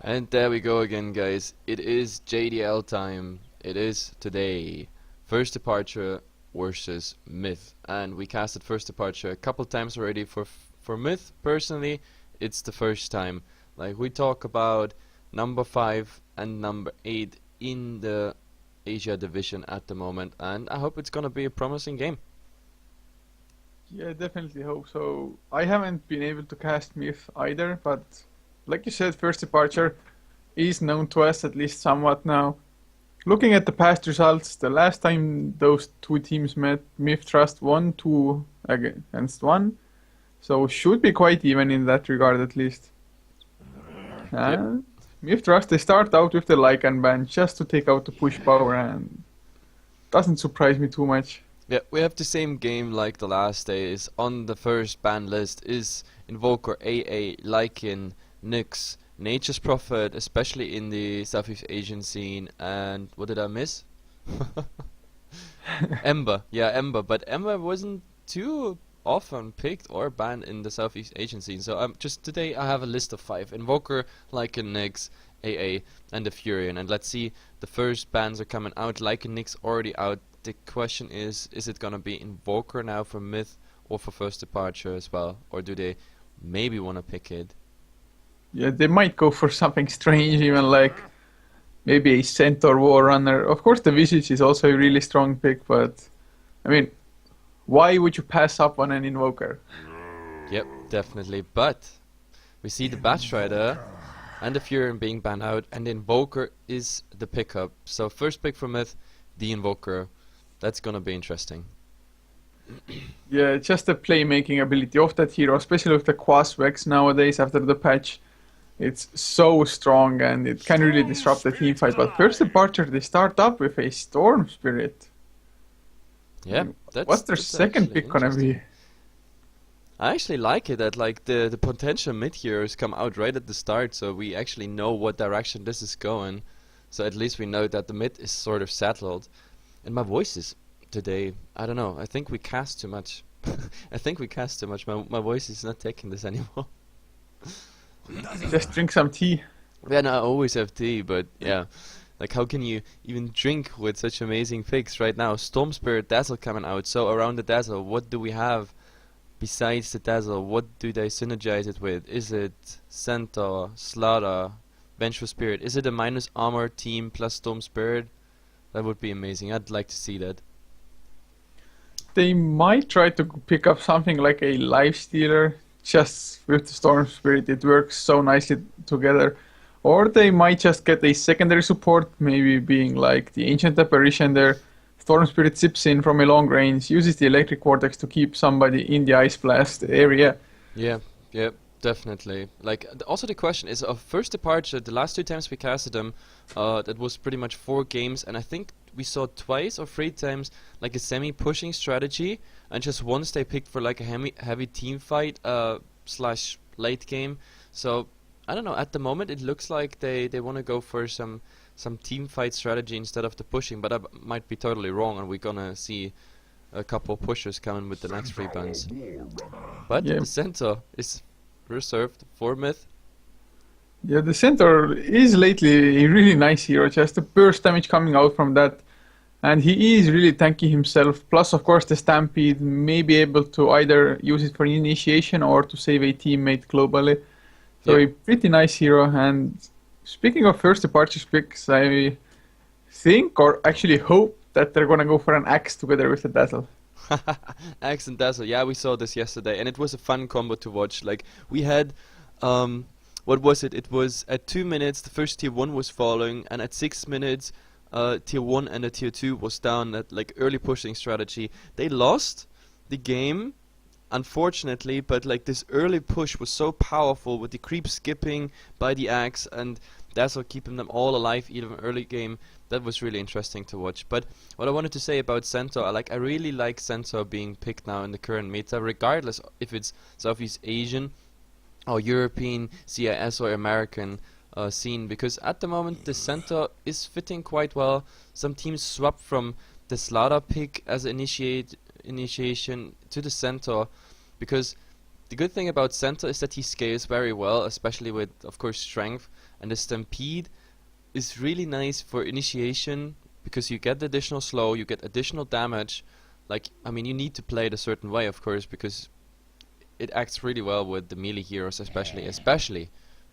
And there we go again, guys. It is JDL time. It is today. First Departure versus Myth. And we casted First Departure a couple times already for Myth. Personally, it's the first time. Like, we talk about number 5 and number 8 in the Asia division at the moment. And I hope it's gonna be a promising game. Yeah, definitely hope so. I haven't been able to cast Mith either, but like you said, First Departure is known to us at least somewhat now. Looking at the past results, the last time those two teams met, Mith Trust won 2 against 1, so should be quite even in that regard at least. Yep. And Mith Trust, they start out with the Lycan ban just to take out the push power, and doesn't surprise me too much. Yeah, we have the same game like the last days. On the first ban list is Invoker, AA, Lycan, Nyx, Nature's Prophet, especially in the Southeast Asian scene, and what did I miss? Ember, yeah, Ember, but Ember wasn't too often picked or banned in the Southeast Asian scene. So just today I have a list of 5: Invoker, Lycan, Nyx, AA, and the Furion. And let's see, the first bans are coming out. Lycan, Nyx already out. The question is it gonna be Invoker now for Myth or for First Departure as well, or do they maybe wanna pick it? Yeah, they might go for something strange, even like maybe a Centaur War Runner. Of course, the Visage is also a really strong pick, but I mean, why would you pass up on an Invoker? Yep, definitely. But we see the Batch Rider and the Furion being banned out, and the Invoker is the pickup. So first pick for Myth, the Invoker. That's gonna be interesting. Yeah, just the playmaking ability of that hero, especially with the Quas Vex nowadays after the patch. It's so strong and it can really disrupt the team fight. But First Departure, they start up with a Storm Spirit. Yeah, What's their that's second actually pick gonna interesting. be? I actually like it that like the potential mid heroes come out right at the start, so we actually know what direction this is going. So at least we know that the mid is sort of settled. And my voice is today, I don't know, I think we cast too much. I think we cast too much. My voice is not taking this anymore. Just drink some tea. Yeah, no, I always have tea, but yeah. Like, how can you even drink with such amazing picks right now? Storm Spirit, Dazzle coming out. So around the Dazzle, what do we have besides the Dazzle? What do they synergize it with? Is it Centaur, Slaughter, Vengeful Spirit? Is it a minus armor team plus Storm Spirit? That would be amazing. I'd like to see that. They might try to pick up something like a Life Stealer, just with the Storm Spirit. It works so nicely together. Or they might just get a secondary support, maybe being like the Ancient Apparition there. Storm Spirit zips in from a long range, uses the Electric Vortex to keep somebody in the Ice Blast area. Yeah, yeah, definitely. Like, also the question is of First Departure. The last 2 times we casted them, that was pretty much 4 games, and I think we saw twice or 3 times like a semi-pushing strategy, and just once they picked for like a heavy team fight slash late game. So I don't know. At the moment, it looks like they want to go for some team fight strategy instead of the pushing, but I might be totally wrong, and we're gonna see a couple pushers coming with the next 3 bans. But Yeah, the center is reserved for Myth. yeah, the Centaur is lately a really nice hero, just the burst damage coming out from that. And he is really tanky himself. Plus, of course, the Stampede may be able to either use it for initiation or to save a teammate globally. So Yep. a pretty nice hero. And speaking of First Departure picks, I think or actually hope that they're gonna go for an axe together with the Dazzle. Axe and Dazzle. Yeah, we saw this yesterday, and it was a fun combo to watch. Like, we had, what was it? It was at 2 minutes, the first tier 1 was falling, and at 6 minutes, tier 1 and the tier 2 was down at like early pushing strategy. They lost the game, unfortunately, but like this early push was so powerful with the creep skipping by the axe and Dazzle keeping them all alive even early game. That was really interesting to watch. But what I wanted to say about Centaur, I really like Centaur being picked now in the current meta, regardless if it's Southeast Asian or European, CIS or American scene, because at the moment the Centaur is fitting quite well. Some teams swap from the Slaughter pick as initiation to the Centaur because the good thing about Center is that he scales very well, especially with, of course, strength. And the Stampede is really nice for initiation because you get the additional slow, you get additional damage. Like, I mean, you need to play it a certain way, of course, because it acts really well with the melee heroes, especially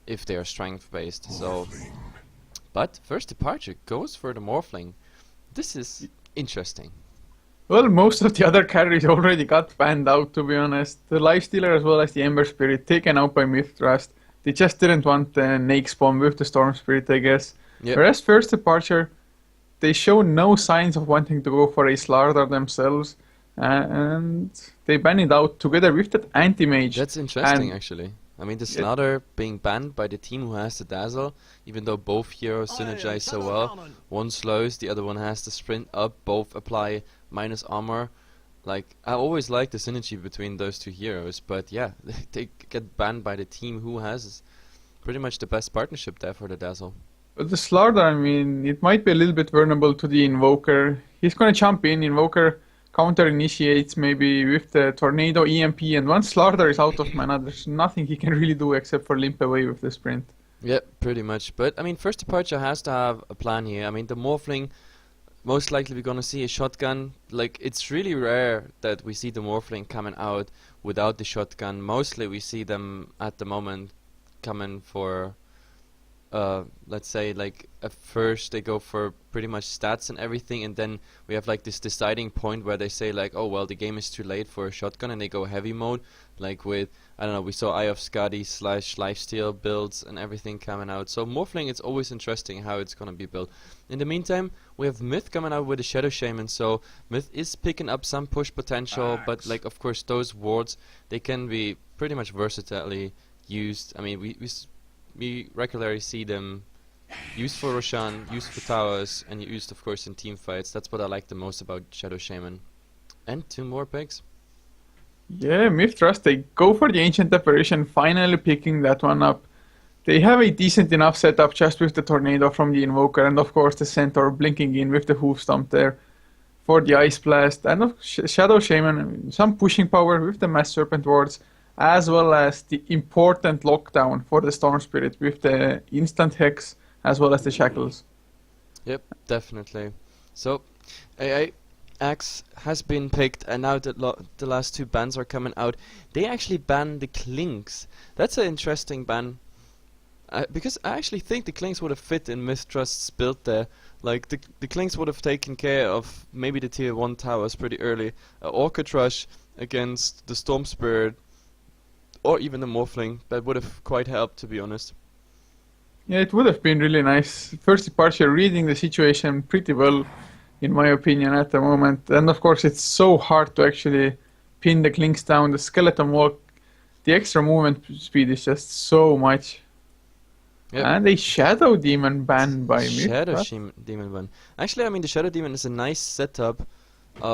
if they are strength based. So, but first departure goes for the Morphling. This is interesting. Well, most of the other carries already got banned out, to be honest. The Lifestealer as well as the Ember Spirit taken out by Myth Trust. They just didn't want the Nake spawn with the Storm Spirit, I guess. Yep. Whereas first departure, they show no signs of wanting to go for a Slardar themselves, and they ban it out together with that anti-mage. That's interesting, And actually. I mean, the Yeah. Slaughter being banned by the team who has the Dazzle, even though both heroes synergize so well. One slows, the other one has the sprint up, both apply minus armor. Like, I always like the synergy between those two heroes, but yeah, they get banned by the team who has pretty much the best partnership there for the Dazzle. But the Slardar, I mean, it might be a little bit vulnerable to the Invoker. He's gonna jump in, Invoker counter initiates maybe with the Tornado EMP, and once Slardar is out of mana, there's nothing he can really do except for limp away with the sprint. Yeah, pretty much. But, I mean, first departure has to have a plan here. I mean, the Morphling, most likely we're gonna see a shotgun. Like, it's really rare that we see the Morphling coming out without the shotgun. Mostly we see them at the moment coming for, let's say, like, at first they go for pretty much stats and everything, and then we have like this deciding point where they say like, oh well, the game is too late for a shotgun, and they go heavy mode, like with, I don't know, we saw Eye of Skadi / Lifesteal builds and everything coming out. So Morphling, it's always interesting how it's gonna be built. In the meantime, we have Myth coming out with a Shadow Shaman, so Myth is picking up some push potential, but like, of course, those wards, they can be pretty much versatilely used. I mean, we regularly see them used for Roshan, used for towers, and used, of course, in team fights. That's what I like the most about Shadow Shaman. And 2 more picks. Yeah, Myth Trust, they go for the Ancient Apparition, finally picking that one up. They have a decent enough setup just with the Tornado from the Invoker, and of course the Centaur blinking in with the Hoof Stomp there for the Ice Blast, and of Shadow Shaman, I mean, some pushing power with the Mass Serpent wards, as well as the important lockdown for the Storm Spirit with the instant Hex, as well as the Shackles. Yep, definitely. So, AA Axe has been picked, and now the last 2 bans are coming out. They actually banned the Clinks. That's an interesting ban. Because I actually think the Clinks would have fit in Myth Trust's build there. Like, the Clinks would have taken care of maybe the tier 1 towers pretty early. Orchid Rush against the Storm Spirit, or even the Morphling. That would have quite helped, to be honest. Yeah, it would have been really nice. First departure reading the situation pretty well, in my opinion, at the moment. And of course, it's so hard to actually pin the Clinks down. The Skeleton Walk, the extra movement speed is just so much. Yep. And a Shadow Demon banned by Myth. Shadow Demon ban. Actually, I mean, the Shadow Demon is a nice setup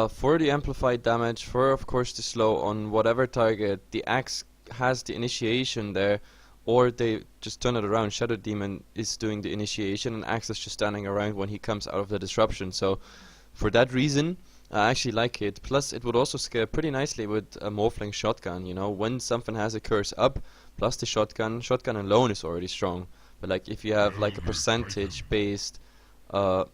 for the amplified damage, for, of course, the slow on whatever target. The Axe has the initiation there, or they just turn it around. Shadow Demon is doing the initiation, and Axe is just standing around when he comes out of the disruption. So, for that reason, I actually like it. Plus, it would also scale pretty nicely with a Morphling shotgun. You know, when something has a curse up, plus the shotgun alone is already strong. But like, if you have like a percentage-based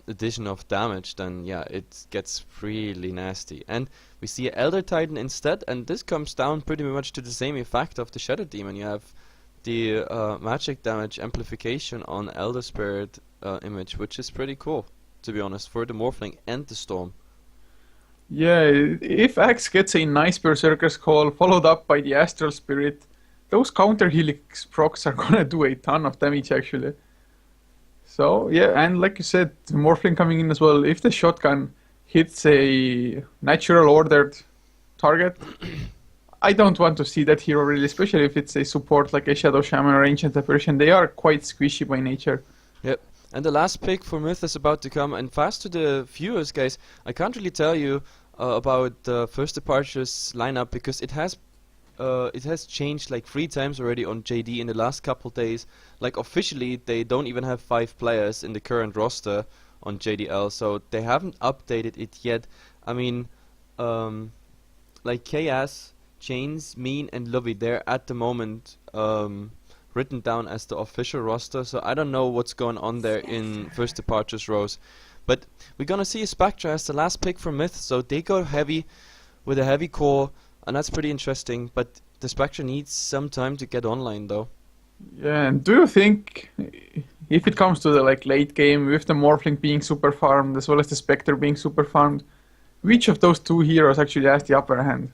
addition of damage, then yeah, it gets really nasty. And we see Elder Titan instead, and this comes down pretty much to the same effect of the Shadow Demon. You have the magic damage amplification on Elder Spirit image, which is pretty cool, to be honest, for the Morphling and the Storm. Yeah, if Axe gets a nice Berserker's Call followed up by the Astral Spirit, those counter Helix procs are gonna do a ton of damage actually. So yeah, and like you said, the Morphling coming in as well. If the shotgun hits a natural ordered target, I don't want to see that hero really, especially if it's a support like a Shadow Shaman or Ancient Apparition. They are quite squishy by nature. Yep. And the last pick for Myth is about to come. And fast to the viewers, guys, I can't really tell you about the First Departure's lineup because it has changed like 3 times already on JD in the last couple days. Like, officially, they don't even have 5 players in the current roster on JDL, so they haven't updated it yet. I mean, like Chaos James, Mean, and Lovey. They're at the moment written down as the official roster, so I don't know what's going on there in First Departures rows. But we're gonna see Spectra as the last pick for Myth, so they go heavy with a heavy core, and that's pretty interesting. But the Spectra needs some time to get online, though. Yeah, and do you think if it comes to the late game with the Morphling being super farmed as well as the Spectre being super farmed, which of those two heroes actually has the upper hand?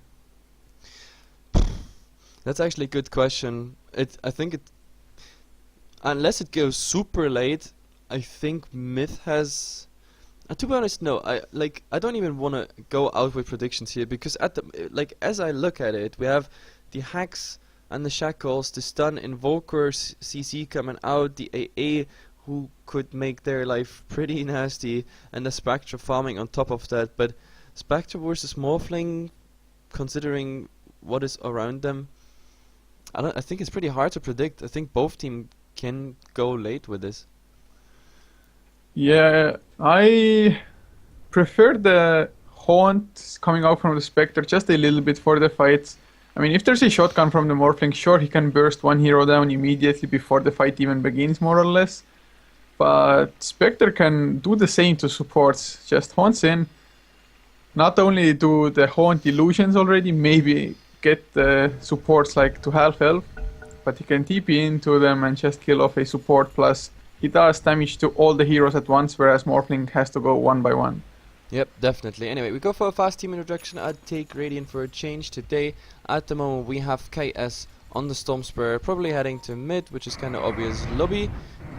That's actually a good question. I think it, unless it goes super late, I think Myth has. To be honest, no. I don't even want to go out with predictions here because as I look at it, we have the hacks and the shackles, the stun invokers, CC coming out, the AA who could make their life pretty nasty, and the Spectre farming on top of that. But Spectre versus Morphling, considering what is around them, I think it's pretty hard to predict. I think both teams can go late with this. Yeah, I prefer the Haunt coming out from the Spectre just a little bit for the fights. I mean, if there's a shotgun from the Morphling, sure, he can burst one hero down immediately before the fight even begins, more or less. But Spectre can do the same to supports, just haunts in. Not only do the Haunt illusions already maybe get the supports to half health, but he can TP into them and just kill off a support, plus he does damage to all the heroes at once, whereas Morphling has to go one by one. Yep, definitely. Anyway, we go for a fast team introduction. I'd take Radiant for a change today. At the moment, we have KS on the Storm Spear, probably heading to mid, which is kind of obvious. Lobby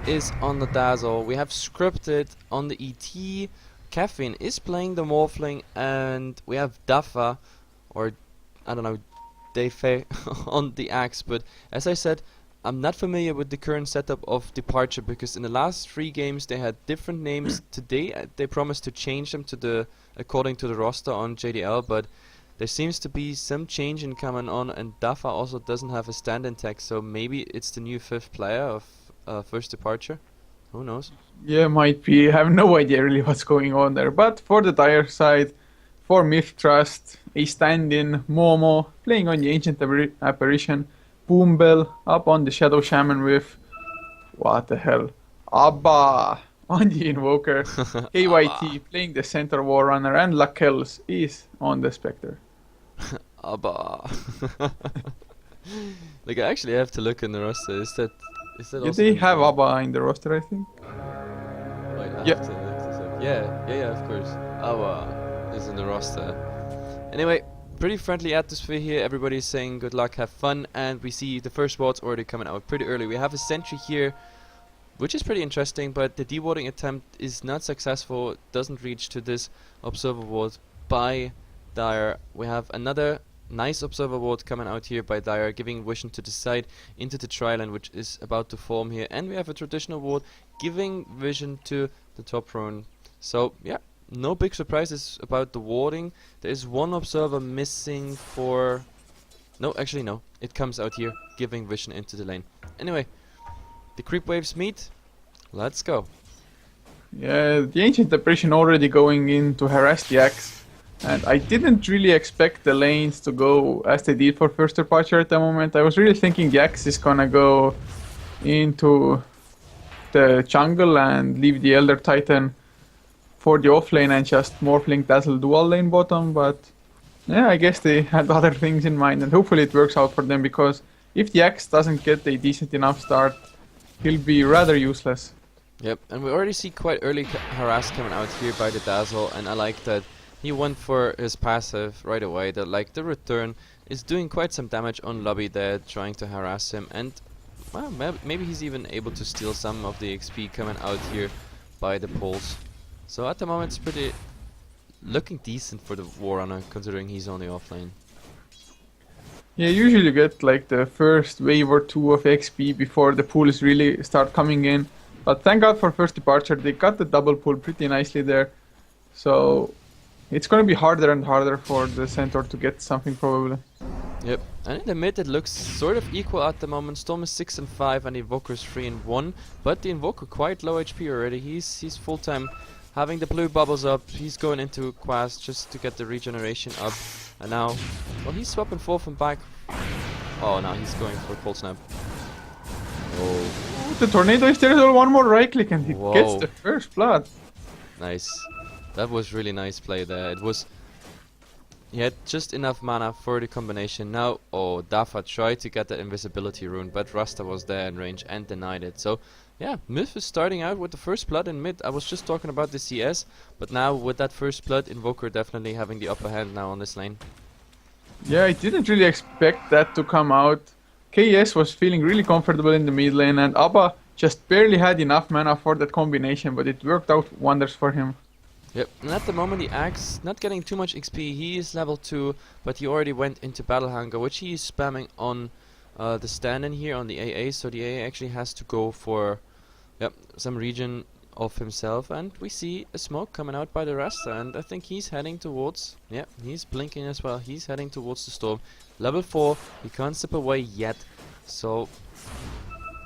is on the Dazzle. We have Scripted on the ET. Caffeine is playing the Morphling, and we have Dafa, or I don't know, Defe on the Axe. But as I said, I'm not familiar with the current setup of Departure because in the last 3 games they had different names. Today they promised to change them to according to the roster on JDL, but there seems to be some change in coming on, and Dafa also doesn't have a stand-in tag, so maybe it's the new 5th player of First Departure. Who knows? Yeah, might be. I have no idea really what's going on there. But for the Dire side, for Myth Trust, a stand-in, Momo, playing on the Ancient Apparition, Boombell up on the Shadow Shaman with, what the hell, Abba on the Invoker, KYT playing the Center War Runner, and Lakels is on the Spectre. Abba. I actually have to look in the roster. Is that yeah, they have Abba in the roster, I think. Wait, I have to look this up. Yeah, of course. Abba is in the roster. Anyway, pretty friendly atmosphere here. Everybody's saying good luck, have fun, and we see the first wards already coming out pretty early. We have a sentry here, which is pretty interesting, but the dewarding attempt is not successful. It doesn't reach to this observer ward by Dire. We have another nice observer ward coming out here by Dire, giving vision to the side into the tri-lane, which is about to form here, and we have a traditional ward giving vision to the top rune. So yeah, no big surprises about the warding. There is one observer missing for... No, actually no. It comes out here, giving vision into the lane. Anyway, the creep waves meet. Let's go. Yeah, the Ancient Apparition already going in to harass the Axe. And I didn't really expect the lanes to go as they did for First Departure at the moment. I was really thinking the Axe is gonna go into the jungle and leave the Elder Titan for the offlane and just Morphling Dazzle dual lane bottom, but yeah, I guess they had other things in mind, and hopefully it works out for them, because if the Axe doesn't get a decent enough start, he'll be rather useless. Yep, and we already see quite early harass coming out here by the Dazzle, and I like that he went for his passive right away. That the return is doing quite some damage on Lobby there, trying to harass him, and well, maybe he's even able to steal some of the XP coming out here by the pulse. So at the moment it's pretty looking decent for the War Runner, considering he's only offlane. Yeah, usually you get the first wave or 2 of XP before the pools really start coming in. But thank God for First Departure, they got the double pull pretty nicely there. So it's gonna be harder and harder for the Centaur to get something probably. Yep, and in the mid it looks sort of equal at the moment. Storm is 6 and 5 and the Invoker is 3 and 1. But the Invoker quite low HP already. He's full time having the blue bubbles up. He's going into Quast just to get the regeneration up. And now, well, he's swapping forth and back. Oh, now he's going for a cold snap. Oh, The tornado is there as well. One more right click and he Whoa. gets the first blood. nice. That was really nice play there. It was. He had just enough mana for the combination. Now, oh, Dafa tried to get that invisibility rune, but Rasta was there in range and denied it. So, yeah, Mith is starting out with the first blood in mid. I was just talking about the CS, but now with that first blood, Invoker definitely having the upper hand now on this lane. Yeah, I didn't really expect that to come out. KS was feeling really comfortable in the mid lane and Abba just barely had enough mana for that combination, but it worked out wonders for him. Yep, and at the moment the Axe not getting too much XP. He is level 2, but he already went into Battle Hunger, which he is spamming on the stand-in here on the AA. So the AA actually has to go for some region of himself, and we see a smoke coming out by the Rasta, and I think he's heading towards, he's blinking as well. He's heading towards the storm. Level 4, he can't step away yet. So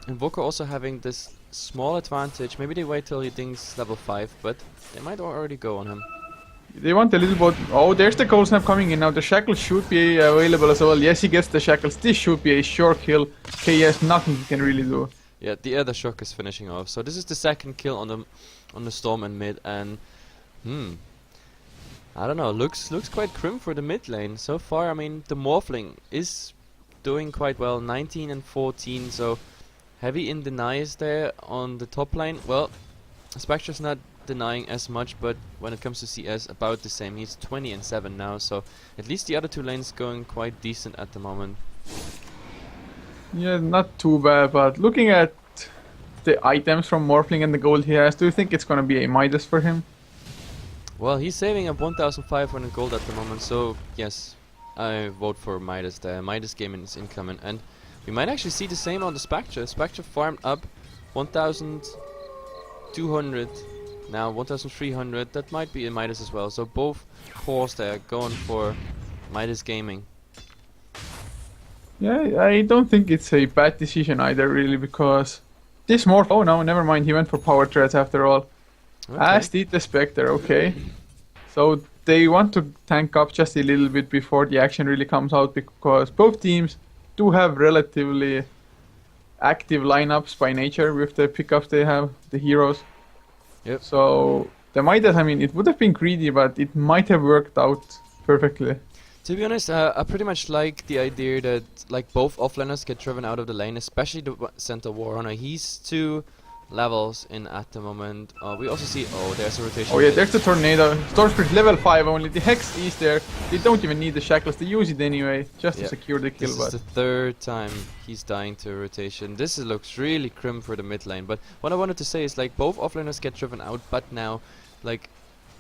Invoker also having this small advantage. Maybe they wait till he thinks level 5, but they might already go on him. They want a little bit. Oh, there's the cold snap coming in now. The shackles should be available as well. Yes, he gets the shackles. This should be a sure kill. KS, nothing he can really do. Yeah, the other shock is finishing off. So this is the second kill on the storm in mid, and I don't know. Looks quite grim for the mid lane so far. I mean, the Morphling is doing quite well, 19 and 14. So heavy in denies there on the top lane. Well, Spectre's not denying as much, but when it comes to CS, about the same. He's 20 and 7 now. So at least the other two lanes going quite decent at the moment. Yeah, not too bad, but looking at the items from Morphling and the gold he has, do you think it's gonna be a Midas for him? Well, he's saving up 1,500 gold at the moment, so yes, I vote for Midas there. Midas gaming is incoming, and we might actually see the same on the Spectre. Spectre farmed up 1,200, now 1,300. That might be a Midas as well, so both cores there going for Midas gaming. Yeah, I don't think it's a bad decision either, really, because this Morph. Oh no, never mind. He went for power threats after all. Okay. As did the Spectre. Okay, so they want to tank up just a little bit before the action really comes out, because both teams do have relatively active lineups by nature with the pickups they have, the heroes. Yep. So the Midas, I mean, it would have been greedy, but it might have worked out perfectly. To be honest, I pretty much like the idea that like both offlaners get driven out of the lane, especially the center Warrunner. He's 2 levels in at the moment. We also see, there's a rotation. Oh yeah, there's the tornado. Storm Spirit level 5 only. The Hex is there. They don't even need the shackles. They use it anyway, just to secure the kill. This is the 3rd time he's dying to a rotation. This looks really grim for the mid lane. But what I wanted to say is like both offlaners get driven out, but now like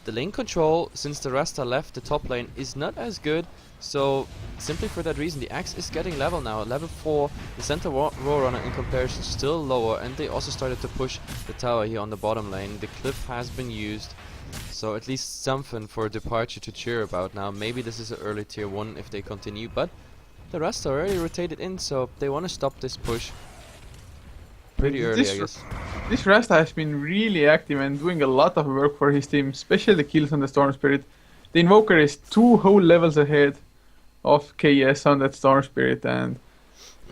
the lane control, since the Rasta left the top lane, is not as good. So simply for that reason, the Axe is getting level now. Level 4, the center Warrunner in comparison still lower, and they also started to push the tower here on the bottom lane. The cliff has been used, so at least something for Departure to cheer about now. Maybe this is an early tier 1 if they continue, but the Rasta already rotated in, so they want to stop this push pretty early, I guess. This Rasta has been really active and doing a lot of work for his team, especially the kills on the Storm Spirit. The Invoker is 2 whole levels ahead of KS on that Storm Spirit, and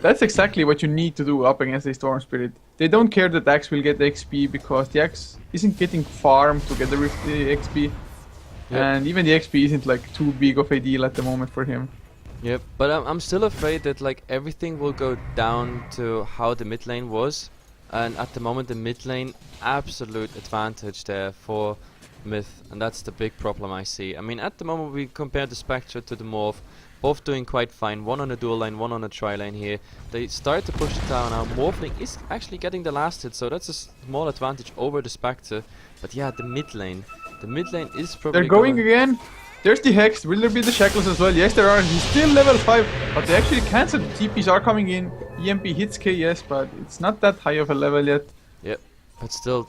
that's exactly what you need to do up against a Storm Spirit. They don't care that Axe will get the XP, because the Axe isn't getting farmed together with the XP. Yep. And even the XP isn't like too big of a deal at the moment for him. Yep, but I'm still afraid that like everything will go down to how the mid lane was. And at the moment the mid lane, absolute advantage there for Mith, and that's the big problem I see. I mean, at the moment we compare the Spectre to the Morph, both doing quite fine. One on a dual lane, one on a tri lane here. They start to push the tower now. Morphling is actually getting the last hit, so that's a small advantage over the Spectre. But yeah, the mid lane is probably They're going again. There's the Hex. Will there be the shackles as well? Yes, there are. He's still level 5, but they actually cancelled. The TPs are coming in. EMP hits KS, but it's not that high of a level yet. Yep, but still,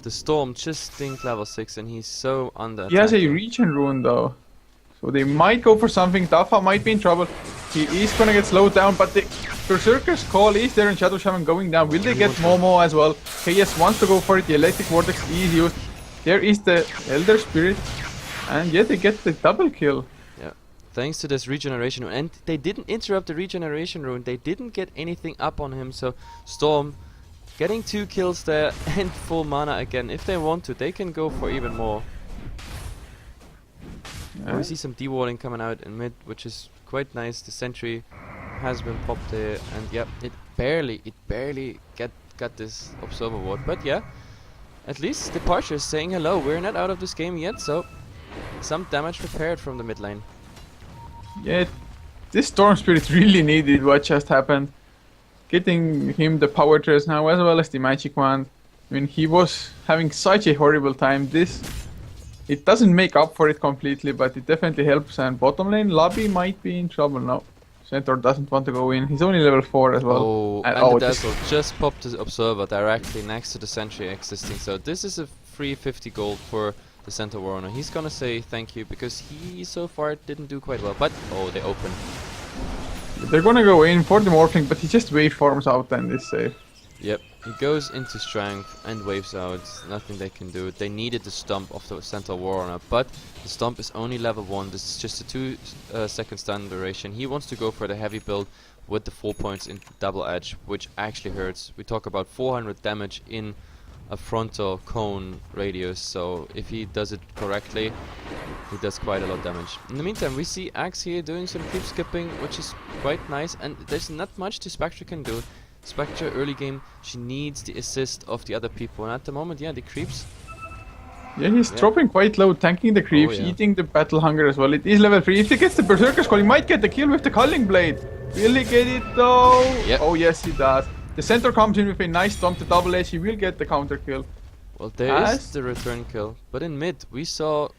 the Storm just think level 6, and he's so under. He has a regen rune though, so they might go for something. Dafa might be in trouble. He is gonna get slowed down, but the Berserker's Call is there and Shadow Shaman going down. Will they get Momo as well? KS wants to go for it. The Electric Vortex is used. There is the Elder Spirit. And yet they get the double kill. Yeah. thanks to this regeneration rune. And they didn't interrupt the regeneration rune. They didn't get anything up on him. So Storm getting 2 kills there and full mana again. If they want to, they can go for even more. We see some de-walling coming out in mid, which is quite nice. The sentry has been popped there, and yeah, it barely got this observer ward. But yeah, at least the Departure is saying hello. We're not out of this game yet, so some damage prepared from the mid lane. Yeah, this Storm Spirit really needed what just happened. Getting him the power trace now, as well as the magic wand. I mean, he was having such a horrible time. It doesn't make up for it completely, but it definitely helps. And bottom lane, Lobby might be in trouble now. Centaur doesn't want to go in. He's only level 4 as well. Oh, and the Dazzle just popped the Observer directly next to the Sentry existing. So this is a free 50 gold for the Centaur Warrior. He's gonna say thank you because he so far didn't do quite well. But, oh, they open. They're gonna go in for the Morphling, but he just waveforms out and is safe. Yep, he goes into strength and waves out. Nothing they can do. They needed the stomp of the Centaur Warrunner, but the stomp is only level 1. This is just a 2-second stun duration. He wants to go for the heavy build with the 4 points in double edge, which actually hurts. We talk about 400 damage in a frontal cone radius, so if he does it correctly, he does quite a lot of damage. In the meantime, we see Axe here doing some creep skipping, which is quite nice, and there's not much the Spectre can do. Spectre early game, she needs the assist of the other people, and at the moment, yeah, the creeps. Yeah, he's dropping quite low, tanking the creeps, eating the battle hunger as well. It is level 3. If he gets the Berserker's Call, he might get the kill with the Culling Blade. Will he get it though? Yep. Oh yes, he does. The Centaur comes in with a nice stomp to double edge. He will get the counter kill. Well, there is the return kill, but in mid we saw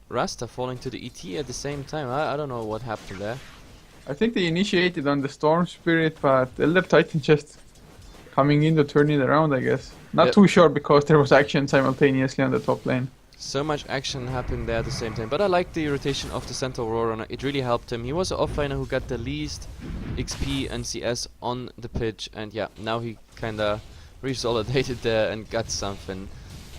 Rasta falling to the ET at the same time. I don't know what happened there. I think they initiated on the Storm Spirit, but Elder Titan just coming in to turn it around, I guess. Not too sure because there was action simultaneously on the top lane. So much action happened there at the same time, but I like the rotation of the Centaur Warrunner. It really helped him. He was an offlaner who got the least XP and CS on the pitch, and yeah, now he kinda resolidated there and got something.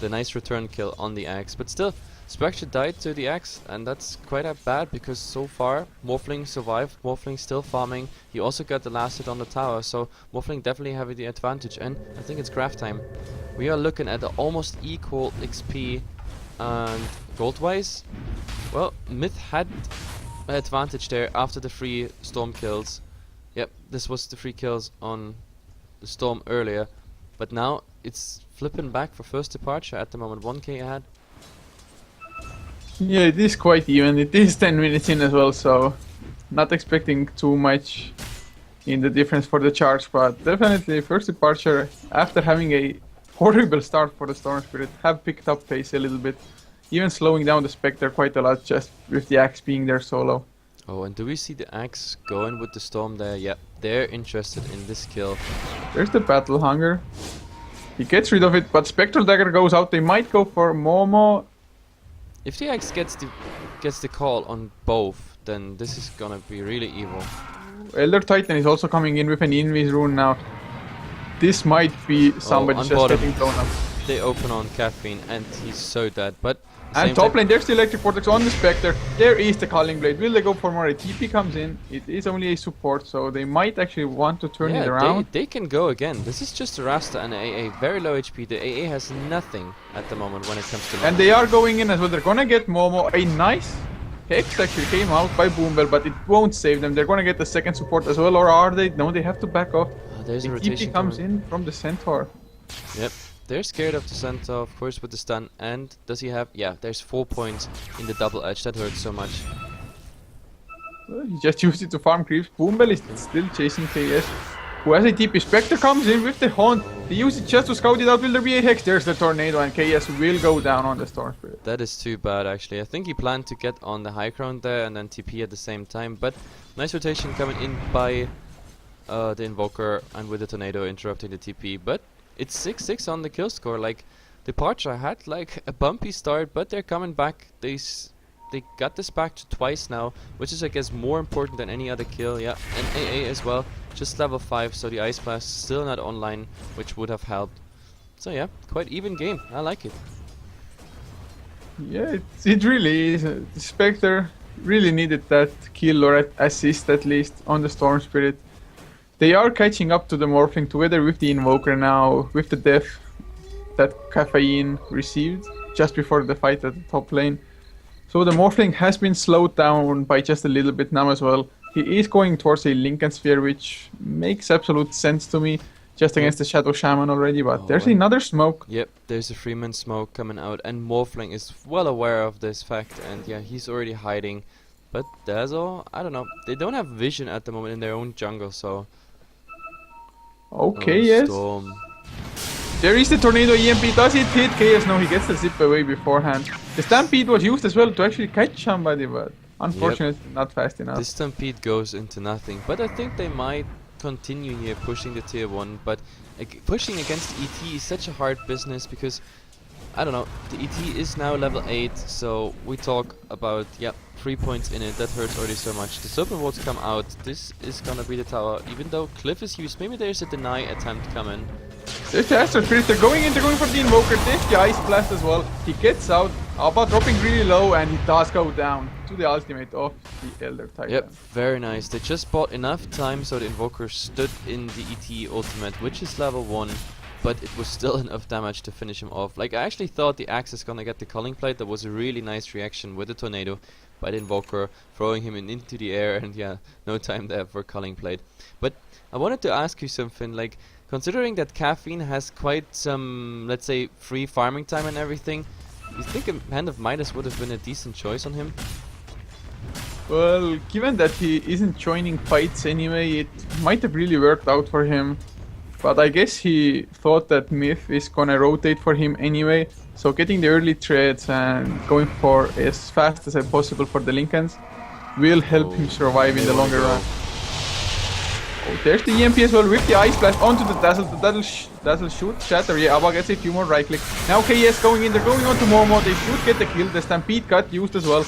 The nice return kill on the axe, but still, Spectre died to the axe, and that's quite bad because so far Morphling survived. Morphling still farming. He also got the last hit on the tower, so Morphling definitely having the advantage. And I think it's craft time. We are looking at the almost equal XP and gold-wise. Well, Mith had an advantage there after the 3 storm kills. Yep, this was the 3 kills on the storm earlier, but now it's flipping back for first departure at the moment. 1k ahead. Yeah, it is quite even. It is 10 minutes in as well, so not expecting too much in the difference for the charge, but definitely first departure after having a horrible start for the Storm Spirit have picked up pace a little bit, even slowing down the Spectre quite a lot just with the axe being there solo. Oh, and do we see the axe going with the storm there? Yeah, they're interested in this kill. There's the battle hunger. He gets rid of it, but Spectral Dagger goes out. They might go for Momo. If the axe gets the call on both, then this is gonna be really evil. Elder Titan is also coming in with an Invis rune now. This might be somebody just getting blown up. They open on Caffeine and he's so dead, but... And top lane, there's the Electric Vortex on the Spectre. There is the Culling Blade. Will they go for more? A TP comes in. It is only a support, so they might actually want to turn it around. They can go again. This is just a Rasta and AA. Very low HP. The AA has nothing at the moment when it comes to... And they are going in as well. They're gonna get Momo. A nice Hex actually came out by Boombell, but it won't save them. They're gonna get the second support as well, or are they? No, they have to back off. There's the a rotation TP comes in from the Centaur. Yep. They're scared of the Centaur, of course, with the stun. And does he have... Yeah, there's 4 points in the double edge. That hurts so much. Well, he just used it to farm creeps. Boombell is still chasing KS, who has a TP. Spectre comes in with the Haunt. They use it just to scout it out. Will there be a Hex? There's the Tornado, and KS will go down on the Storm Spirit. That is too bad, actually. I think he planned to get on the high ground there and then TP at the same time. But nice rotation coming in by the Invoker, and with the Tornado interrupting the TP. But it's 6-6 on the kill score. Like, Departure had like a bumpy start, but they're coming back. They got this back to twice now, which is, I guess, more important than any other kill. Yeah, and AA as well, just level 5, so the Ice Blast still not online, which would have helped. So yeah, quite even game. I like it. Yeah, it really is. The Spectre really needed that kill or assist at least on the Storm Spirit. They are catching up to the Morphling together with the Invoker now, with the death that Caffeine received just before the fight at the top lane. So the Morphling has been slowed down by just a little bit now as well. He is going towards a Lincoln Sphere, which makes absolute sense to me, just against the Shadow Shaman already, but there's another smoke. Yep, there's a Freeman smoke coming out, and Morphling is well aware of this fact, and yeah, he's already hiding. But Dazzle, I don't know, they don't have vision at the moment in their own jungle, so... Okay, yes. Storm. There is the Tornado EMP. Does it hit Chaos? No, he gets the zip away beforehand. The Stampede was used as well to actually catch somebody, but unfortunately not fast enough. The Stampede goes into nothing, but I think they might continue here pushing the tier 1, but pushing against ET is such a hard business because, I don't know, the ET is now level 8, so we talk about, 3 points in it, that hurts already so much. The Serpent Wards come out, this is gonna be the tower, even though Cliff is used, maybe there's a deny attempt coming. There's the Astral Spirit, they're going for the Invoker, there's the Ice Blast as well. He gets out, Abba dropping really low, and he does go down to the ultimate of the Elder Titan. Yep, very nice. They just bought enough time so the Invoker stood in the ET ultimate, which is level 1, but it was still enough damage to finish him off. Like, I actually thought the Axe is gonna get the Culling Plate. That was a really nice reaction with the Tornado by the Invoker, throwing him into the air, and yeah, no time there for Culling Plate. But I wanted to ask you something, like, considering that Caffeine has quite some, let's say, free farming time and everything, you think a Hand of Midas would have been a decent choice on him? Well, given that he isn't joining fights anyway, it might have really worked out for him. But I guess he thought that Mith is gonna rotate for him anyway, so getting the early trades and going for as fast as possible for the Lincolns will help him survive in the longer run. Oh, there's the EMP as well with the Ice Blast onto the Dazzle. The Dazzle shoot, shatter. Yeah, Abba gets a few more right click. Now KS going in, they're going on to Momo. They should get the kill. The Stampede got used as well.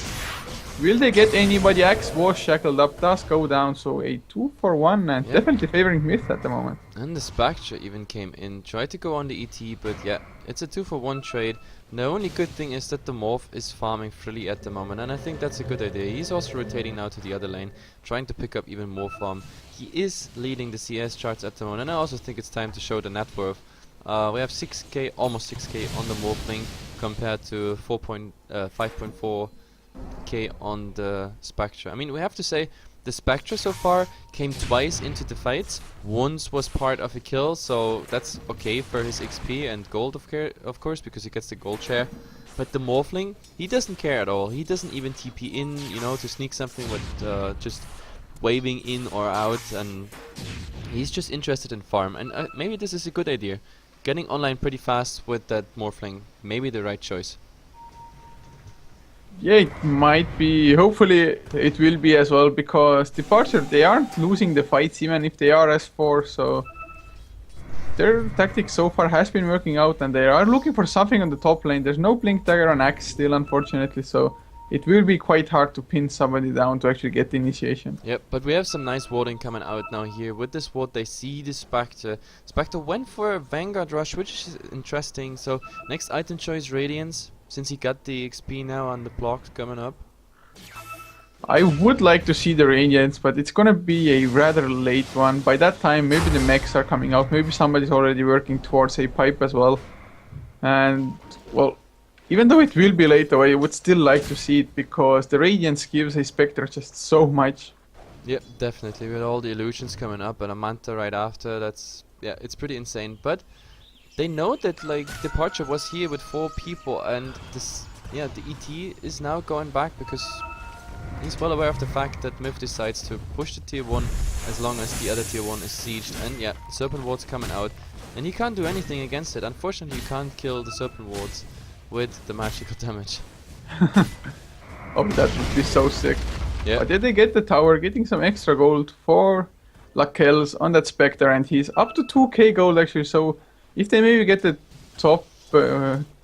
Will they get anybody? Axe was shackled up, does go down, so a 2-for-1 and definitely favoring Mith at the moment. And the Spectre even came in, tried to go on the ET, but yeah, it's a 2-for-1 trade. The only good thing is that the Morph is farming freely at the moment, and I think that's a good idea. He's also rotating now to the other lane, trying to pick up even more farm. He is leading the CS charts at the moment, and I also think it's time to show the net worth. We have 6k, almost 6k on the Morphling compared to 5.4k on the Spectre. I mean, we have to say the Spectre so far came twice into the fights. Once was part of a kill, so that's okay for his XP and gold of course, because he gets the gold share. But the Morphling, he doesn't care at all. He doesn't even TP in, you know, to sneak something with just waving in or out, and he's just interested in farm. And maybe this is a good idea. Getting online pretty fast with that Morphling, maybe the right choice. Yeah, it might be. Hopefully it will be as well, because Departure, they aren't losing the fights even if they are S4, so their tactic so far has been working out, and they are looking for something on the top lane. There's no Blink Dagger on Axe still, unfortunately, so it will be quite hard to pin somebody down to actually get the initiation. Yep, but we have some nice warding coming out now here. With this ward, they see the Spectre. Spectre went for a Vanguard Rush, which is interesting. So next item choice, Radiance, since he got the XP now on the block coming up. I would like to see the Radiance, but it's gonna be a rather late one. By that time, maybe the mechs are coming out. Maybe somebody's already working towards a pipe as well. And, well, even though it will be late, though, I would still like to see it, because the Radiance gives a Spectre just so much. Yep, definitely. With all the illusions coming up and a Manta right after, that's, yeah, it's pretty insane. But they know that, like, Departure was here with 4 people, and this, yeah, the ET is now going back because he's well aware of the fact that Mith decides to push the tier 1 as long as the other tier 1 is sieged. And yeah, Serpent Ward's coming out, and he can't do anything against it. Unfortunately, you can't kill the Serpent Wards with the magical damage. Oh, that would be so sick. Yeah. But did they get the tower, getting some extra gold for Lakels on that Spectre, and he's up to 2k gold actually, so if they maybe get the top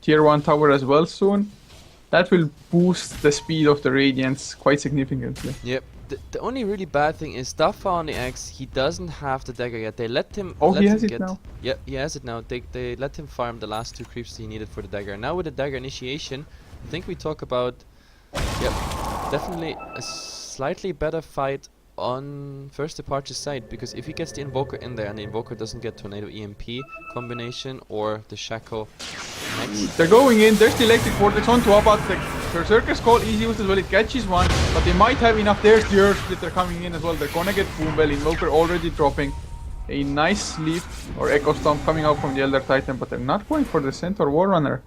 tier 1 tower as well soon, that will boost the speed of the Radiance quite significantly. Yep. The only really bad thing is Staffa on the Axe, he doesn't have the dagger yet. They let him. Oh, he has it now? Yep, he has it now. They let him farm the last 2 creeps he needed for the dagger. Now with the dagger initiation, I think we talk about. Yep. definitely a slightly better fight on First Departure's side, because if he gets the Invoker in there and the Invoker doesn't get Tornado EMP combination or the Shackle next. They're going in, there's the Electric Vortex on top, but the Berserker's Call easy use as well, it catches one, but they might have enough. There's the Earth Splitter coming in as well, they're gonna get Boom Bell, Invoker already dropping. A nice sleep or Echo Stomp coming out from the Elder Titan, but they're not going for the Centaur War Runner.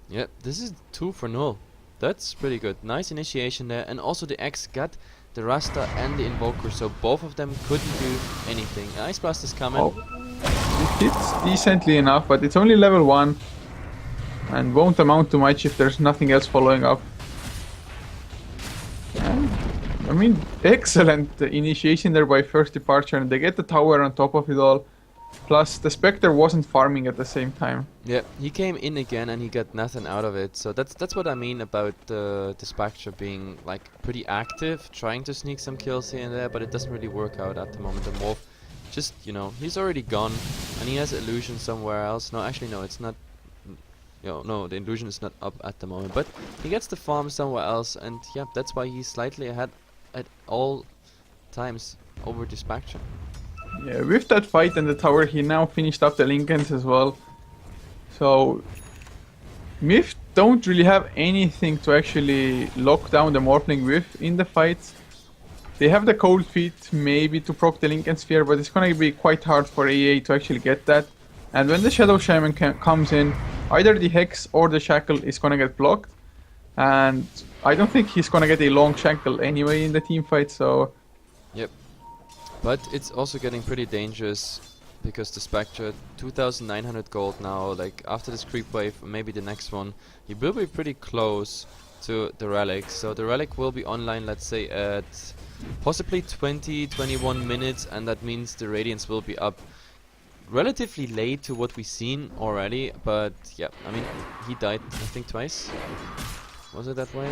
Yep, this is 2 for 0. That's pretty good. Nice initiation there, and also the X got the Rasta and the Invoker, so both of them couldn't do anything. Ice Blast is coming. Oh. It hits decently enough, but it's only level 1 and won't amount to much if there's nothing else following up. And, I mean, excellent initiation there by First Departure, and they get the tower on top of it all. Plus, the Spectre wasn't farming at the same time. Yeah, he came in again and he got nothing out of it. So that's what I mean about the Spectre being like pretty active, trying to sneak some kills here and there, but it doesn't really work out at the moment. The Morph, just, you know, he's already gone and he has illusion somewhere else. No, actually no, it's not. No, the illusion is not up at the moment, but he gets the farm somewhere else, and yeah, that's why he's slightly ahead at all times over the Spectre. Yeah, with that fight and the tower, he now finished up the Lincolns as well. So, Mith don't really have anything to actually lock down the Morphling with in the fights. They have the Cold Feet maybe to proc the Lincoln Sphere, but it's gonna be quite hard for AA to actually get that. And when the Shadow Shaman comes in, either the Hex or the Shackle is gonna get blocked. And I don't think he's gonna get a long Shackle anyway in the team fight, so... Yep. But it's also getting pretty dangerous because the Spectre, 2,900 gold now, like after this creep wave, maybe the next one, he will be pretty close to the Relic. So the Relic will be online, let's say at possibly 20-21 minutes, and that means the Radiance will be up relatively late to what we've seen already. But yeah, I mean, he died I think twice. Was it that way?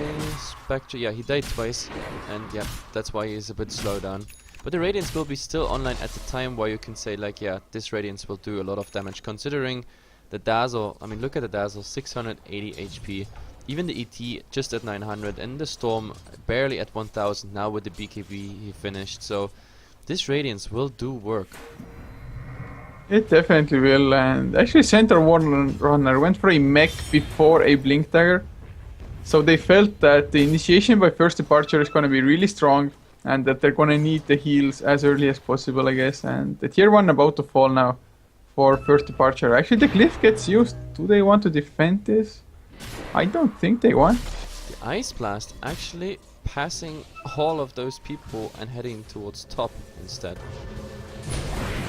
Spectre, yeah, he died twice, and yeah, that's why he's a bit slowed down. But the Radiance will be still online at the time where you can say like, yeah, this Radiance will do a lot of damage, considering the Dazzle. I mean, look at the Dazzle, 680 HP. Even the ET just at 900, and the Storm barely at 1000 now with the BKB he finished. So this Radiance will do work. It definitely will, and actually Centaur War Runner went for a mech before a Blink Dagger. So they felt that the initiation by First Departure is going to be really strong, and that they're gonna need the heals as early as possible, I guess. And the tier 1 about to fall now for First Departure. Actually, the Glyph gets used. Do they want to defend this? I don't think they want. The Ice Blast actually passing all of those people and heading towards top instead.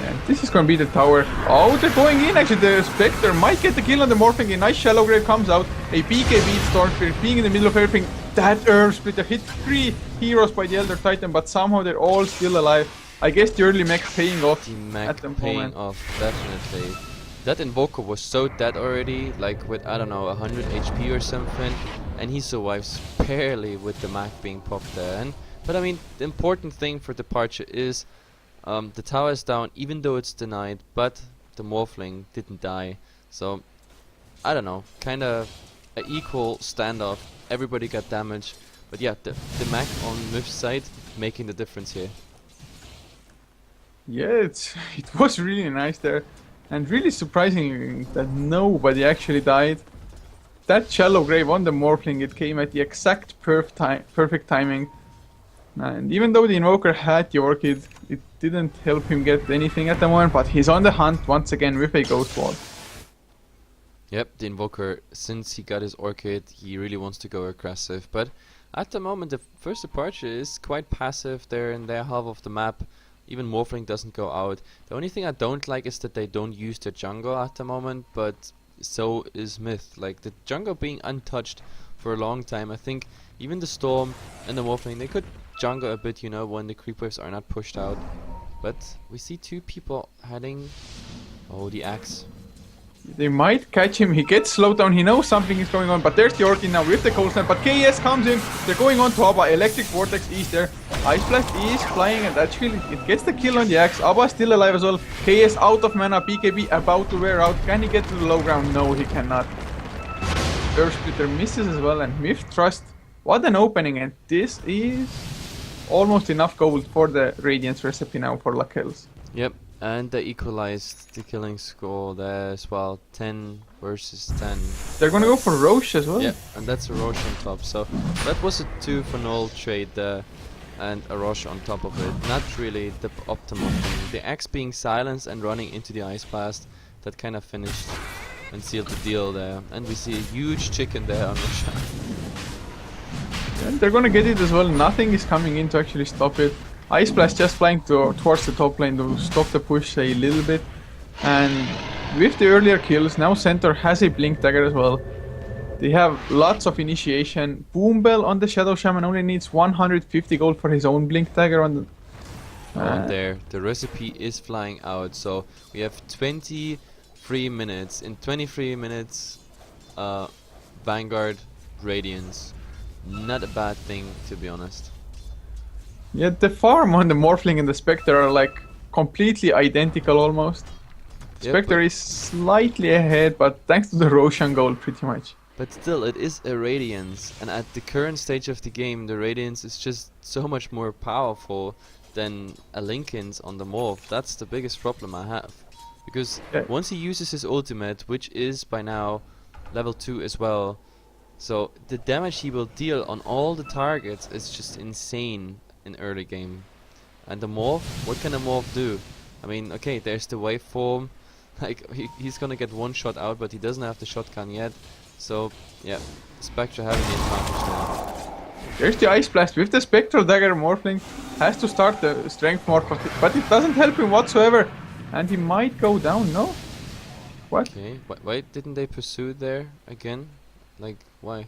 And this is gonna be the tower. Oh, they're going in. Actually, the Spectre might get the kill on the Morphling. A nice Shallow Grave comes out. A BKB Storm Spirit being in the middle of everything. That Earth Splitter hit 3 heroes by the Elder Titan, but somehow they're all still alive. I guess the early mech paying off The mech at the paying moment. off, definitely. That Invoker was so dead already, like with, I don't know, 100 HP or something, and he survives barely with the mech being popped there. But I mean, the important thing for Departure is the tower is down, even though it's denied, but the Morphling didn't die. So, I don't know, kinda an equal standoff. Everybody got damaged, but yeah, the mech on Mith's side making the difference here. Yeah, it was really nice there, and really surprising that nobody actually died. That Shallow Grave on the Morphling, it came at the exact perfect timing. And even though the Invoker had the Orchid, it didn't help him get anything at the moment, but he's on the hunt once again with a Ghost Wall. Yep, the Invoker, since he got his Orchid, he really wants to go aggressive. But at the moment, the First Departure is quite passive there in their half of the map. Even Morphling doesn't go out. The only thing I don't like is that they don't use the jungle at the moment, but so is Mith. Like, the jungle being untouched for a long time. I think even the Storm and the Morphling, they could jungle a bit, you know, when the creep waves are not pushed out. But we see 2 people heading... Oh, the Axe. They might catch him, he gets slowed down, he knows something is going on, but there's the Orchid now with the Cold Snap, but KS comes in, they're going on to Abba, Electric Vortex is there, Ice Blast is flying, and actually it gets the kill on the Axe. Abba still alive as well, KS out of mana, BKB about to wear out, can he get to the low ground? No, he cannot. Earth Splitter misses as well, and Mith Trust What an opening, and this is almost enough gold for the Radiance recipe now for luck kills. Yep, and they equalized the killing score there as well. 10 versus 10. They're gonna go for Roche as well. Yeah, and that's a Roche on top. So that was a 2 for 0 trade there, and a Roche on top of it. Not really the optimal thing. The Axe being silenced and running into the Ice Blast, that kind of finished and sealed the deal there. And we see a huge chicken there on Roche. And they're gonna get it as well. Nothing is coming in to actually stop it. Ice Blast just flying towards the top lane to stop the push a little bit. And with the earlier kills, now Centaur has a Blink Dagger as well. They have lots of initiation. Boombell on the Shadow Shaman only needs 150 gold for his own Blink Dagger on the... On there, the recipe is flying out. So we have 23 minutes. In 23 minutes, Vanguard Radiance. Not a bad thing, to be honest. Yeah, the farm on the Morphling and the Spectre are like completely identical almost. Yep, Spectre is slightly ahead, but thanks to the Roshan gold pretty much. but still, it is a Radiance, and at the current stage of the game, the Radiance is just so much more powerful than a Linken's on the Morph. That's the biggest problem I have. Because Yeah. once he uses his ultimate, which is by now level 2 as well, so the damage he will deal on all the targets is just insane in early game. And the Morph, what can a Morph do? I mean, okay, there's the waveform, like he's gonna get one shot out, but he doesn't have the shotgun yet. So yeah, Spectre having the advantage there. There's the Ice Blast with the Spectral Dagger. Morphling has to start the Strength Morph, but it doesn't help him whatsoever. And he might go down, no? What? Okay, why didn't they pursue there again? Like, why?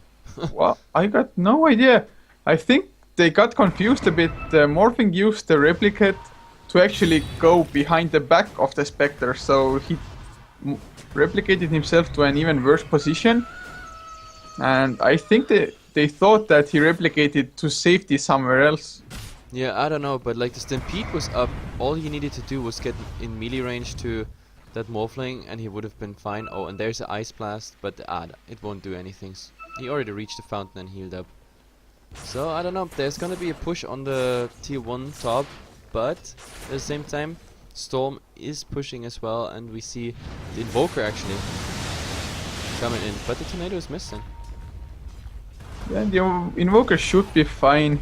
Well, I got no idea. I think they got confused a bit. Morphing used the Replicate to actually go behind the back of the Spectre, so he replicated himself to an even worse position. And I think they thought that he replicated to safety somewhere else. Yeah, I don't know, but like the Stampede was up, all he needed to do was get in melee range to that Morphling and he would have been fine. Oh, and there's the Ice Blast, but it won't do anything. He already reached the fountain and healed up. So, I don't know, there's gonna be a push on the tier 1 top, but at the same time, Storm is pushing as well, and we see the Invoker actually coming in, but the Tornado is missing. Yeah, the Invoker should be fine.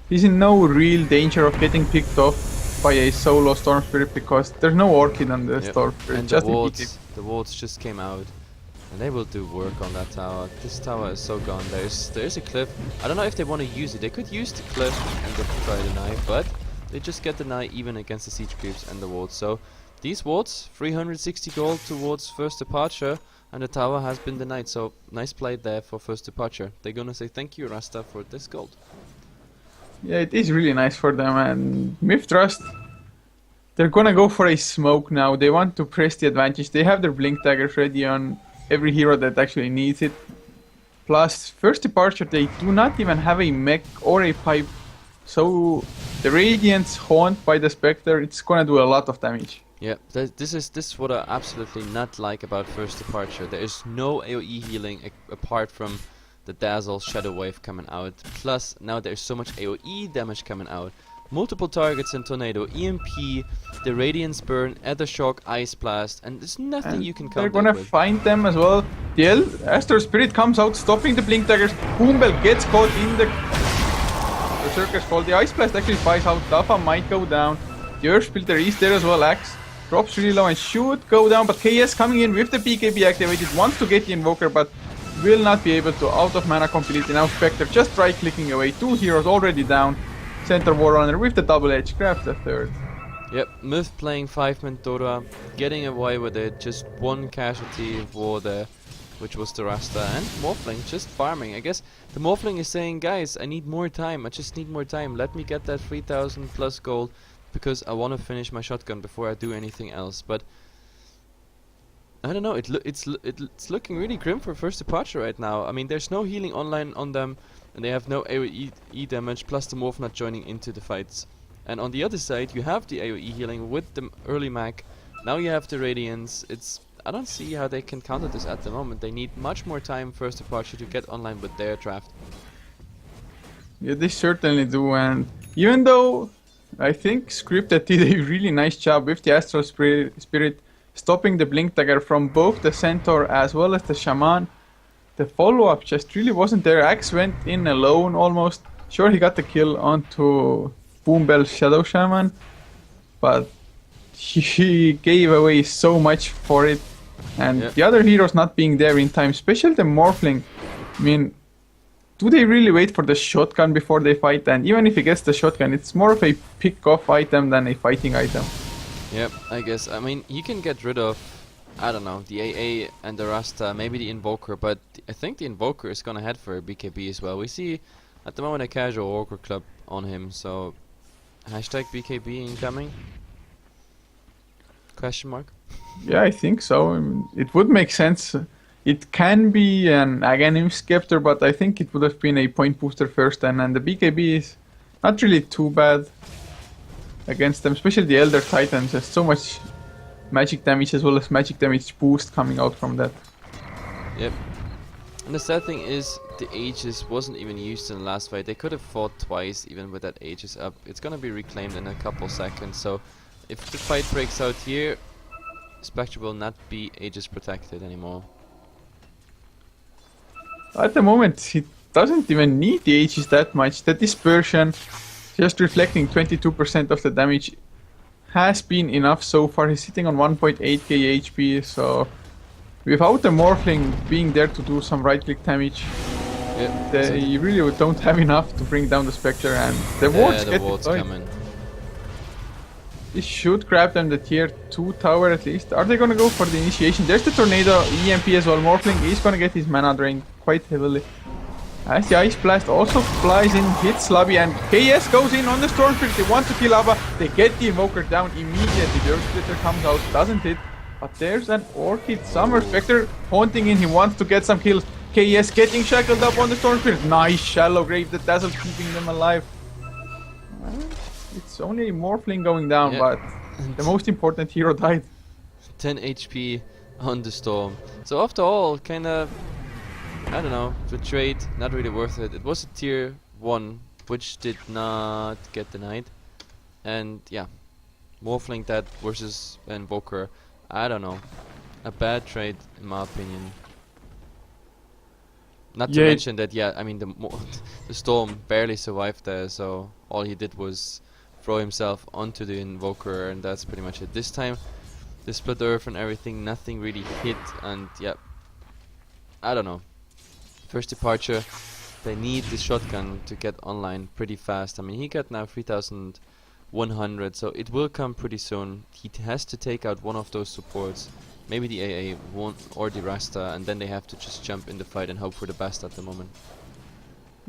He's in no real danger of getting picked off by a solo Storm Spirit because there's no Orchid on the Yep. Storm Spirit. And Just the in wards, PK. the wards just came out, and they will do work on that tower. This tower is so gone. There's a cliff. I don't know if they want to use it. They could use the cliff and try the deny, but they just get the deny even against the siege creeps and the wards. So these wards, 360 gold towards first departure, and the tower has been denied. So nice play there for first departure. They're gonna say thank you, Rasta, for this gold. Yeah, it is really nice for them. And Mith Trust, they're gonna go for a smoke now. They want to press the advantage. They have their Blink Daggers ready on every hero that actually needs it. Plus, first departure, they do not even have a mech or a pipe. So the Radiance Haunt by the Spectre, it's gonna do a lot of damage. Yeah, this is what I absolutely not like about first departure. There is no AoE healing apart from the Dazzle Shadow Wave coming out. Plus, now there's so much AoE damage coming out. Multiple targets in Tornado, EMP, the Radiance Burn, Ether Shock, Ice Blast, and there's nothing And you can they're counter gonna with. find them as well. The Astro Spirit comes out, stopping the Blink Daggers. Boombell gets caught in the Berserker's Fall. The Ice Blast actually flies out. Dafa might go down. The Earth Splitter is there as well. Axe drops really low and should go down, but KS coming in with the BKB activated, wants to get the Invoker, but will not be able to. Out of mana completely. Now Spectre just right-clicking away. 2 heroes already down. Center Warrunner with the double edge grabs the third. Yep, Mith playing 5-man Dota, getting away with it, just one casualty war there, which was the Rasta, and Morphling just farming. I guess the Morphling is saying, guys, I need more time, I just need more time, let me get that 3000 plus gold, because I want to finish my shotgun before I do anything else. But I don't know, it's looking really grim for first departure right now. I mean, there's no healing online on them, and they have no AoE damage, plus the Morph not joining into the fights. And on the other side, you have the AoE healing with the early mag. Now you have the Radiance. I don't see how they can counter this at the moment. They need much more time first departure to get online with their draft. Yeah, they certainly do, and even though I think Scripted did a really nice job with the Astral Spirit stopping the Blink Dagger from both the Centaur as well as the Shaman, the follow-up just really wasn't there. Axe went in alone almost. Sure, he got the kill onto Boombell's Shadow Shaman, but he gave away so much for it. And the other heroes not being there in time, especially the Morphling. I mean, do they really wait for the shotgun before they fight? And even if he gets the shotgun, it's more of a pick-off item than a fighting item. Yep, I guess. I mean, you can get rid of, I don't know, the AA and the Rasta, maybe the Invoker, but I think the Invoker is gonna head for BKB as well. We see at the moment a casual Orker club on him, so hashtag BKB incoming? Question mark? Yeah, I think so. I mean, it would make sense. It can be an Aghanim Scepter, but I think it would have been a point booster first, and the BKB is not really too bad against them, especially the Elder Titans. There's so much magic damage as well as magic damage boost coming out from that. Yep. And the sad thing is, the Aegis wasn't even used in the last fight. They could have fought twice even with that Aegis up. It's gonna be reclaimed in a couple seconds, so if the fight breaks out here, Spectre will not be Aegis protected anymore. At the moment, he doesn't even need the Aegis that much. The Dispersion, just reflecting 22% of the damage, has been enough so far. He's sitting on 1.8k HP, so without the Morphling being there to do some right-click damage, they really don't have enough to bring down the Spectre, and the wards get deployed. This should grab them the tier 2 tower at least. Are they gonna go for the initiation? There's the Tornado, EMP as well. Morphling is gonna get his mana drained quite heavily. As the Ice Blast also flies in, hits Slubby, and KS goes in on the Storm Spirit. They want to kill Abba. They get the Invoker down immediately. The Earth Splitter comes out, doesn't hit. But there's an Orchid Summer Spectre haunting in. He wants to get some kills. KS getting shackled up on the Storm Spirit. Nice Shallow Grave. The Dazzle keeping them alive. It's only Morphling going down, but the most important hero died. 10 HP on the Storm. So after all, kinda, I don't know, the trade, not really worth it. It was a tier 1, which did not get denied. And yeah, Morphling that versus Invoker, I don't know. A bad trade in my opinion. Not to mention that, I mean, the Storm barely survived there, so all he did was throw himself onto the Invoker, and that's pretty much it. This time, the Split Earth and everything, nothing really hit, and I don't know. First departure, they need the shotgun to get online pretty fast. I mean, he got now 3,100, so it will come pretty soon. He has to take out one of those supports, maybe the AA one or the Rasta, and then they have to just jump in the fight and hope for the best at the moment.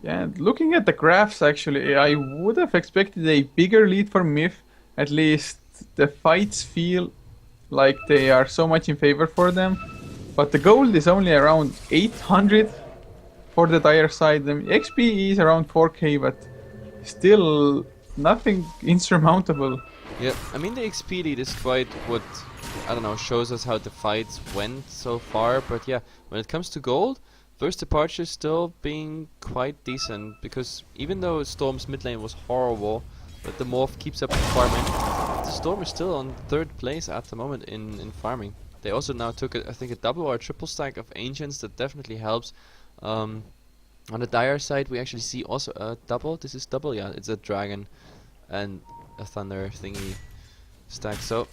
Yeah, looking at the graphs, actually, I would have expected a bigger lead for Mith. At least the fights feel like they are so much in favor for them. But the gold is only around 800 for the Dire side. The XP is around 4k, but still nothing insurmountable. Yeah, I mean the XP lead is quite what, I don't know, shows us how the fights went so far. But yeah, when it comes to gold, first departure still being quite decent, because even though Storm's mid lane was horrible, but the Morph keeps up farming, the Storm is still on 3rd place at the moment in farming. They also now took, I think, a double or a triple stack of Ancients. That definitely helps. On the Dire side, we actually see also a double. This is double, yeah, it's a Dragon and a Thunder thingy stack. So,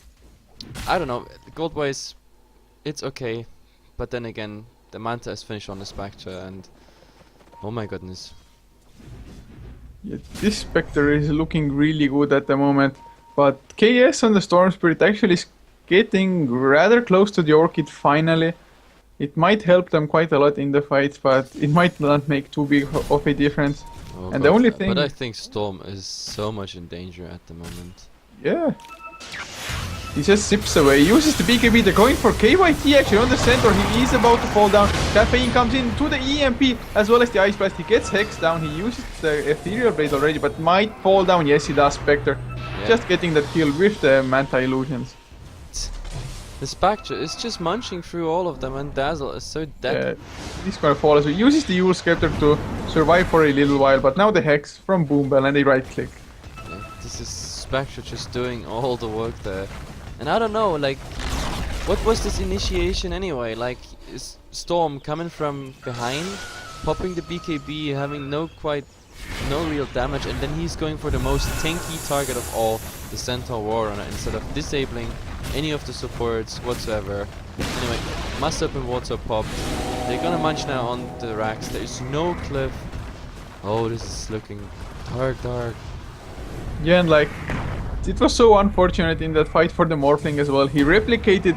I don't know, gold-wise, it's okay, but then again, the Manta is finished on the Spectre, and oh my goodness. Yeah, this Spectre is looking really good at the moment, but KS on the Storm Spirit actually is getting rather close to the Orchid finally. It might help them quite a lot in the fight, but it might not make too big of a difference. Oh and the only thing... But I think Storm is so much in danger at the moment. Yeah. He just zips away, uses the BKB, they're going for KYT actually on the center. He is about to fall down. Caffeine comes in to the EMP as well as the Ice Blast. He gets Hex down, he uses the Ethereal Blade already, but might fall down. Yes, he does, Spectre. Yeah. Just getting that kill with the Manta Illusions. The Spectre is just munching through all of them, and Dazzle is so dead. he's gonna fall as well. Uses the Yule Scepter to survive for a little while, but now the Hex from Boombell and they right click. Yeah, this is Spectre just doing all the work there. And I don't know, like, what was this initiation anyway? Like, is Storm coming from behind, popping the BKB, having no real damage, and then he's going for the most tanky target of all, the Centaur Warrunner, instead of disabling any of the supports whatsoever. Anyway, Must Up and Water popped. They're gonna munch now on the racks. There's no cliff. Oh, this is looking dark. Yeah, and like, it was so unfortunate in that fight for the Morphling as well. He replicated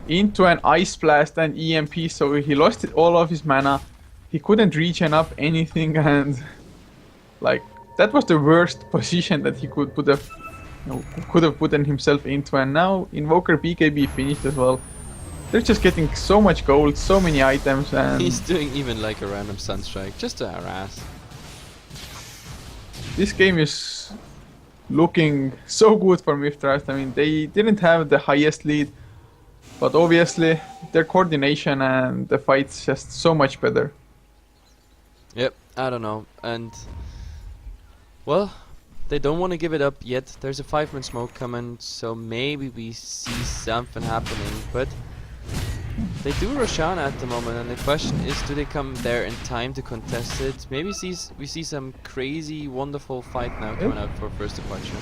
into an Ice Blast and EMP, so he lost all of his mana. He couldn't regen up anything, and like, that was the worst position that he could have put himself into. And now Invoker BKB finished as well. They're just getting so much gold, so many items, and He's doing even like a random Sunstrike, just to harass. this game is looking so good for Mith Trust. I mean, they didn't have the highest lead, but obviously their coordination and the fight's just so much better. Yep, I don't know. And, well, they don't want to give it up yet. There's a 5-man smoke coming, so maybe we see something happening. But they do Roshan at the moment, and the question is, do they come there in time to contest it? Maybe we see some crazy, wonderful fight now coming out for first departure.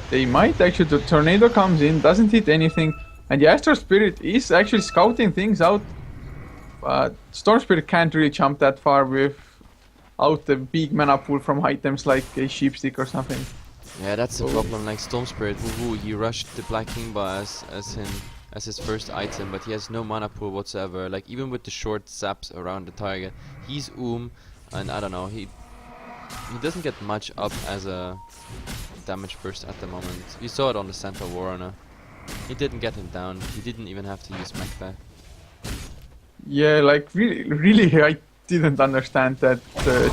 They might actually. The tornado comes in, doesn't hit anything, and the Astral Spirit is actually scouting things out. But Storm Spirit can't really jump that far without the big mana pool from items like a Sheepstick or something. Yeah, that's the problem. Like Storm Spirit, he rushed the Black Kingba as his first item, but he has no mana pool whatsoever. Like, even with the short zaps around the target, he's and I don't know, he doesn't get much up as a damage burst at the moment. You saw it on the Centaur Warrunner. He didn't get him down. He didn't even have to use mech there. Yeah, like really, I didn't understand that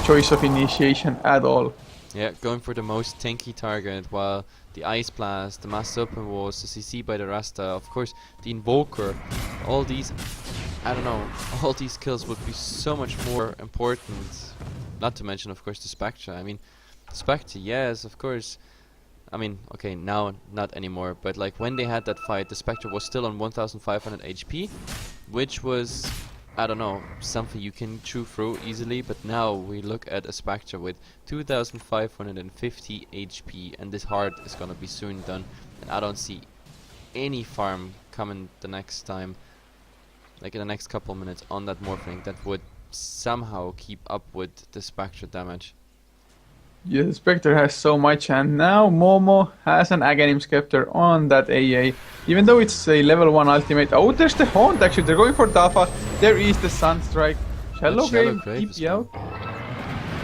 choice of initiation at all. Yeah, going for the most tanky target, while the Ice Blast, the Mass Open Walls, the CC by the Rasta, of course, the Invoker, all these, I don't know, all these kills would be so much more important. Not to mention, of course, the Spectre. I mean, Spectre, yes, of course. I mean, okay, now not anymore, but like when they had that fight, the Spectre was still on 1500 HP, which was, I don't know, something you can chew through easily. But now we look at a Spectre with 2550 HP, and this hard is gonna be soon done, and I don't see any farm coming the next time, like in the next couple minutes on that Morphling, that would somehow keep up with the Spectre damage. Yeah, the Spectre has so much, and now Momo has an Aghanim Scepter on that AA. Even though it's a level 1 ultimate. Oh, there's the Haunt actually. They're going for Dafa. There is the Sunstrike. Shallow Grave keep you out.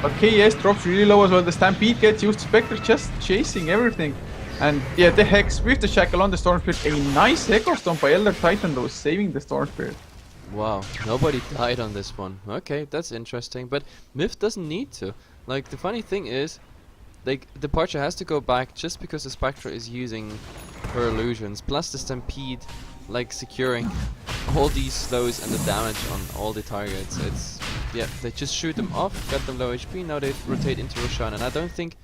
But KS drops really low as well. The Stampede gets used. Spectre just chasing everything. And yeah, the Hex with the Shackle on the Storm Spirit. A nice Echo Stomp by Elder Titan though, saving the Storm Spirit. Wow, nobody died on this one. Okay, that's interesting. But Mith doesn't need to. Like, the funny thing is, like, Departure has to go back just because the Spectre is using her illusions, plus the Stampede, like, securing all these slows and the damage on all the targets. It's, yeah, they just shoot them off, got them low HP, now they rotate into Roshan, and I don't think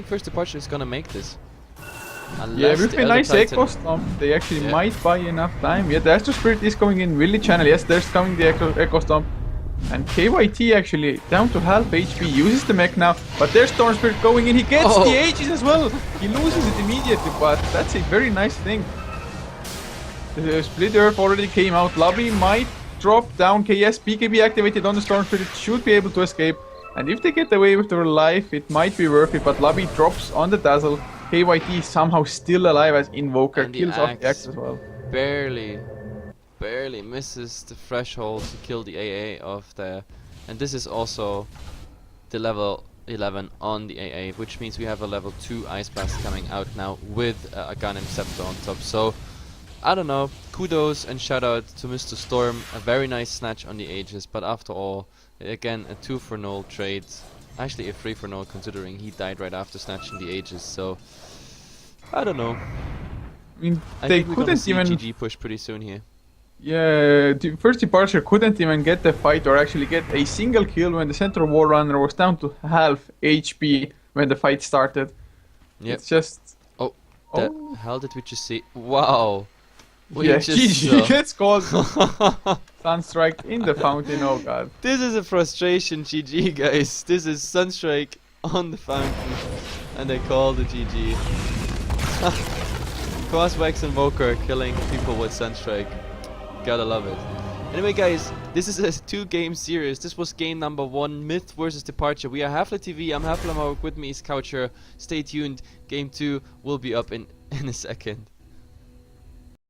First Departure is gonna make this. Yeah, with a nice Echo Stomp, they actually might buy enough time. Yeah, the Astro Spirit is coming in really channel. Yes, there's coming the Echo Stomp. And KYT actually down to half HP, uses the mech now, but there's Storm Spirit going in, he gets the Aegis as well! He loses it immediately, but that's a very nice thing. The Split Earth already came out, Lobby might drop down, KS, BKB activated on the Storm Spirit, should be able to escape. And if they get away with their life, it might be worth it, but Lobby drops on the Dazzle. KYT somehow still alive as Invoker, and kills off the Axe as well. Barely misses the threshold to kill the AA of the, and this is also the level 11 on the AA, which means we have a level 2 Ice Blast coming out now with a Aghanim Scepter on top. So I don't know, kudos and shout out to Mr. Storm, a very nice snatch on the Aegis, but after all, again, a 2 for 0 trade, actually a 3 for 0 considering he died right after snatching the Aegis. So I don't know. I mean, I they think we're gonna couldn't see even GG push pretty soon here. Yeah, the first departure couldn't even get the fight or actually get a single kill when the center war runner was down to half HP when the fight started. Yep. It's just Oh, the oh hell did we just see? Wow. We yeah, just GG saw. gets called Sunstrike in the fountain. Oh god. This is a frustration GG, guys. This is Sunstrike on the fountain, and they call the GG. Crosswax and Voker killing people with Sunstrike. Gotta love it. Anyway, guys, this is a 2-game series. This was game number 1, Myth versus Departure. We are Heflatv. I'm Heflatv. With me is Coucher. Stay tuned. Game 2 will be up in a second.